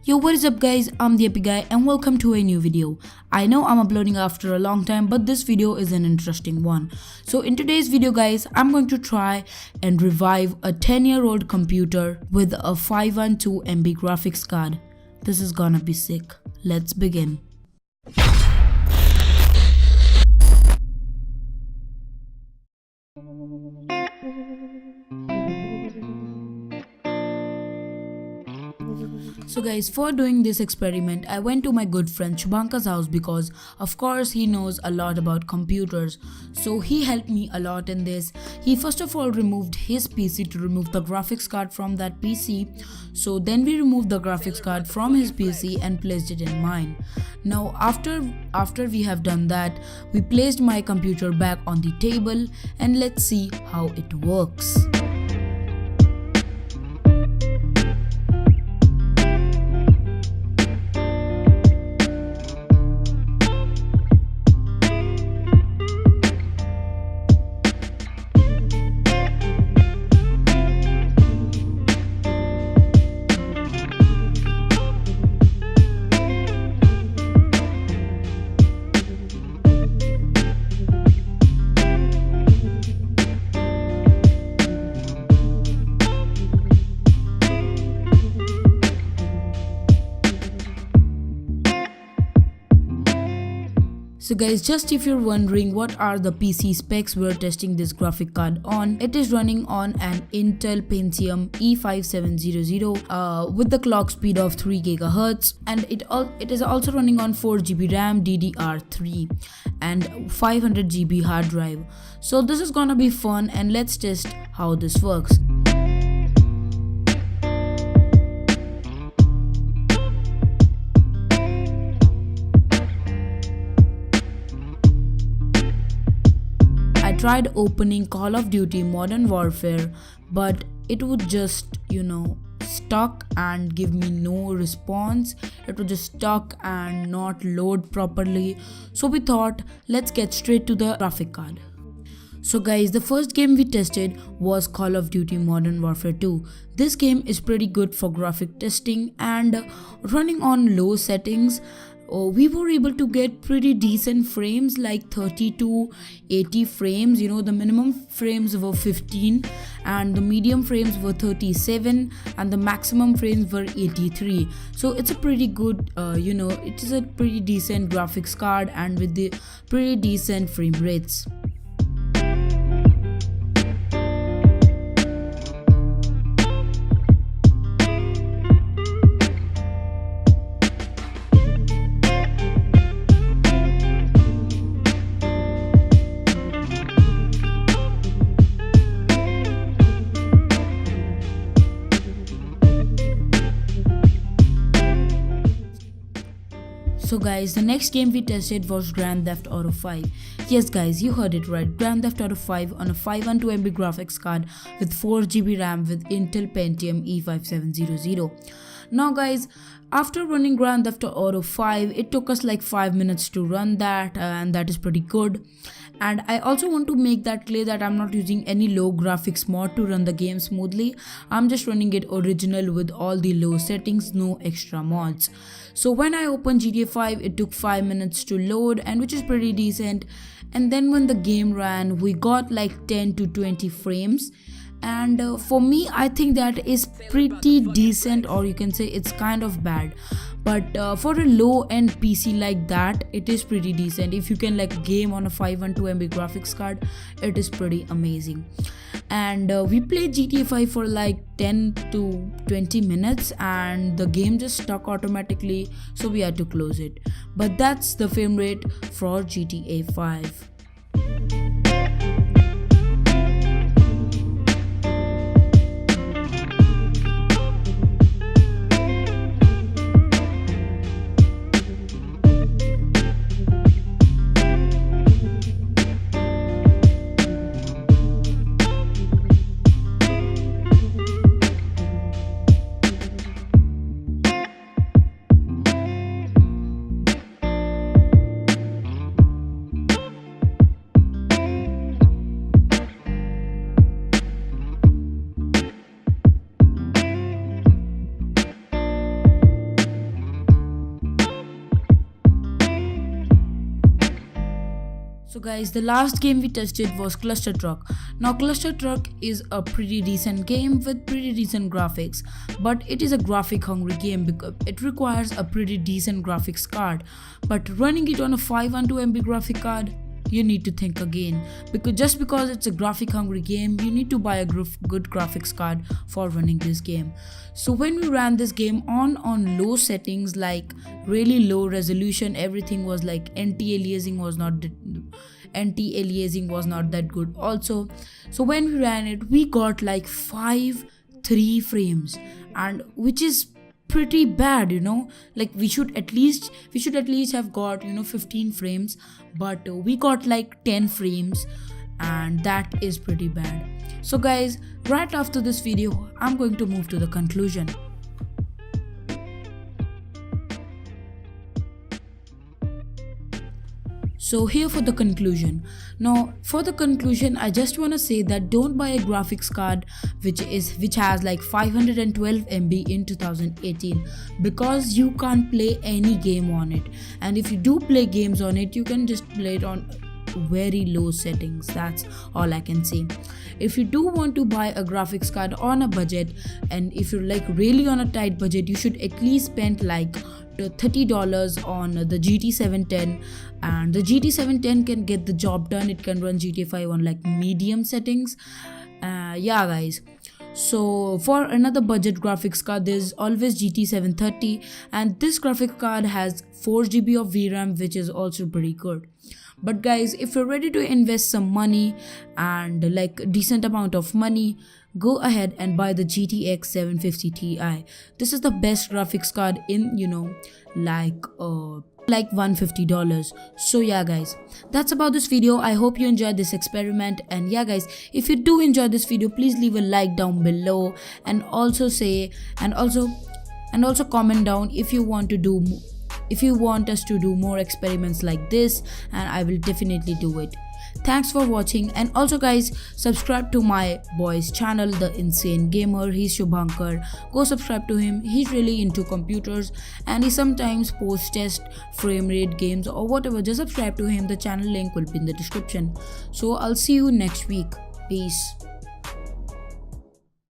Yo, what is up guys, I'm the Epic Guy and welcome to a new video. I know I'm uploading after a long time, but this video is an interesting one. So in today's video guys, I'm going to try and revive a 10-year-old computer with a 512 MB graphics card. This is gonna be sick. Let's begin. So guys, for doing this experiment, I went to my good friend Shubhanka's house because of course he knows a lot about computers. So he helped me a lot in this. He first of all removed his PC to remove the graphics card from that PC. So then we removed the graphics card from his PC and placed it in mine. Now after we have done that, we placed my computer back on the table and let's see how it works. So guys, just if you're wondering what are the PC specs we're testing this graphic card on, it is running on an Intel Pentium E5700 with the clock speed of 3 GHz, and it is also running on 4 GB RAM DDR3 and 500 GB hard drive. So this is gonna be fun and let's test how this works. I tried opening Call of Duty Modern Warfare, but it would just, stuck and give me no response. It would just stuck and not load properly. So we thought, let's get straight to the graphic card. So guys, the first game we tested was Call of Duty Modern Warfare 2. This game is pretty good for graphic testing and running on low settings. We were able to get pretty decent frames like 30 to 80 frames. The minimum frames were 15 and the medium frames were 37 and the maximum frames were 83. So it's a pretty good it is a pretty decent graphics card and with the pretty decent frame rates. So guys, the next game we tested was Grand Theft Auto 5. Yes guys, you heard it right, Grand Theft Auto 5 on a 512 MB graphics card with 4 GB RAM with Intel Pentium E5700. Now guys, after running Grand Theft Auto 5, it took us like 5 minutes to run that and that is pretty good. And I also want to make that clear that I'm not using any low graphics mod to run the game smoothly. I'm just running it original with all the low settings, no extra mods. So when I opened GTA 5, it took 5 minutes to load, and which is pretty decent. And then when the game ran, we got like 10 to 20 frames. And for me, I think that is pretty decent, or you can say it's kind of bad. But for a low-end PC like that, it is pretty decent. If you can like game on a 512 MB graphics card, it is pretty amazing. And we played GTA 5 for like 10 to 20 minutes and the game just stuck automatically, so we had to close it. But that's the frame rate for GTA 5. So guys, the last game we tested was Cluster Truck. Now Cluster Truck is a pretty decent game with pretty decent graphics, but it is a graphic hungry game because it requires a pretty decent graphics card. But running it on a 512 MB graphic card, you need to think again, because just because it's a graphic hungry game, you need to buy a good graphics card for running this game. So when we ran this game on low settings, like really low resolution, everything was like anti-aliasing was not that good also. So when we ran it, we got like 3 frames, and which is pretty bad, like we should at least have got 15 frames, but we got like 10 frames, and that is pretty bad. So guys, right after this video I'm going to move to the conclusion. So here for the conclusion. Now for the conclusion, I just want to say that don't buy a graphics card which has like 512 MB in 2018, because you can't play any game on it, and if you do play games on it, you can just play it on very low settings. That's all I can say. If you do want to buy a graphics card on a budget, and if you're like really on a tight budget, you should at least spend like $30 on the GT 710, and the GT 710 can get the job done. It can run GTA 5 on like medium settings. Yeah guys, so for another budget graphics card, there's always GT 730, and this graphics card has 4 GB of VRAM, which is also pretty good. But guys, if you're ready to invest some money and like a decent amount of money, go ahead and buy the GTX 750 Ti. This is the best graphics card in like $150. So yeah guys, that's about this video. I hope you enjoyed this experiment, and yeah guys, if you do enjoy this video, please leave a like down below, and also comment down if you want us to do more experiments like this, and I will definitely do it. Thanks for watching, and also guys, subscribe to my boy's channel, The Insane Gamer. He's Shubhankar. Go subscribe to him. He's really into computers, and he sometimes posts test frame rate games or whatever. Just subscribe to him. The channel link will be in the description. So I'll see you next week. Peace.